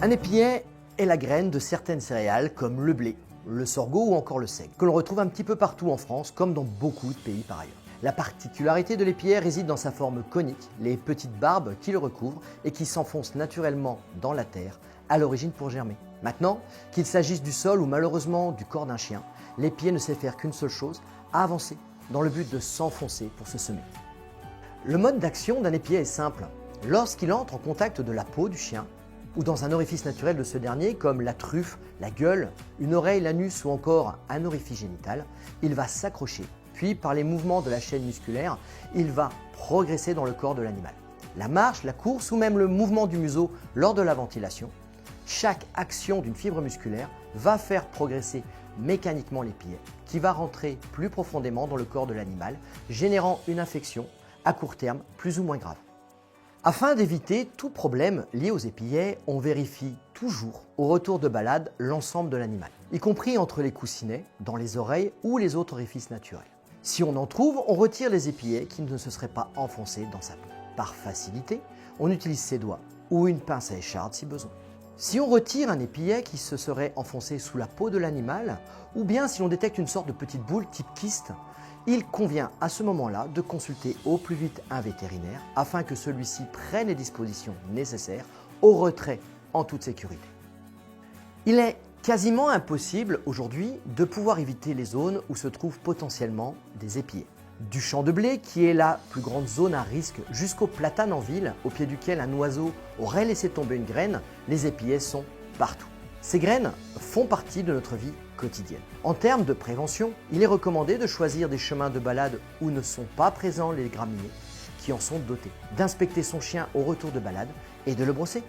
Un épillet est la graine de certaines céréales comme le blé, le sorgho ou encore le seigle, que l'on retrouve un petit peu partout en France comme dans beaucoup de pays par ailleurs. La particularité de l'épillet réside dans sa forme conique, les petites barbes qui le recouvrent et qui s'enfoncent naturellement dans la terre, à l'origine pour germer. Maintenant, qu'il s'agisse du sol ou malheureusement du corps d'un chien, l'épillet ne sait faire qu'une seule chose, avancer, dans le but de s'enfoncer pour se semer. Le mode d'action d'un épillet est simple. Lorsqu'il entre en contact de la peau du chien, ou dans un orifice naturel de ce dernier, comme la truffe, la gueule, une oreille, l'anus ou encore un orifice génital, il va s'accrocher. Puis, par les mouvements de la chaîne musculaire, il va progresser dans le corps de l'animal. La marche, la course ou même le mouvement du museau lors de la ventilation, chaque action d'une fibre musculaire va faire progresser mécaniquement l'épillet, qui va rentrer plus profondément dans le corps de l'animal, générant une infection à court terme plus ou moins grave. Afin d'éviter tout problème lié aux épillets, on vérifie toujours au retour de balade l'ensemble de l'animal, y compris entre les coussinets, dans les oreilles ou les autres orifices naturels. Si on en trouve, on retire les épillets qui ne se seraient pas enfoncés dans sa peau. Par facilité, on utilise ses doigts ou une pince à écharde si besoin. Si on retire un épillet qui se serait enfoncé sous la peau de l'animal, ou bien si l'on détecte une sorte de petite boule type kyste, il convient à ce moment-là de consulter au plus vite un vétérinaire afin que celui-ci prenne les dispositions nécessaires au retrait en toute sécurité. Il est quasiment impossible aujourd'hui de pouvoir éviter les zones où se trouvent potentiellement des épillets. Du champ de blé, qui est la plus grande zone à risque, jusqu'au platane en ville, au pied duquel un oiseau aurait laissé tomber une graine, les épillets sont partout. Ces graines font partie de notre vie quotidienne. En termes de prévention, il est recommandé de choisir des chemins de balade où ne sont pas présents les graminées qui en sont dotés, d'inspecter son chien au retour de balade et de le brosser.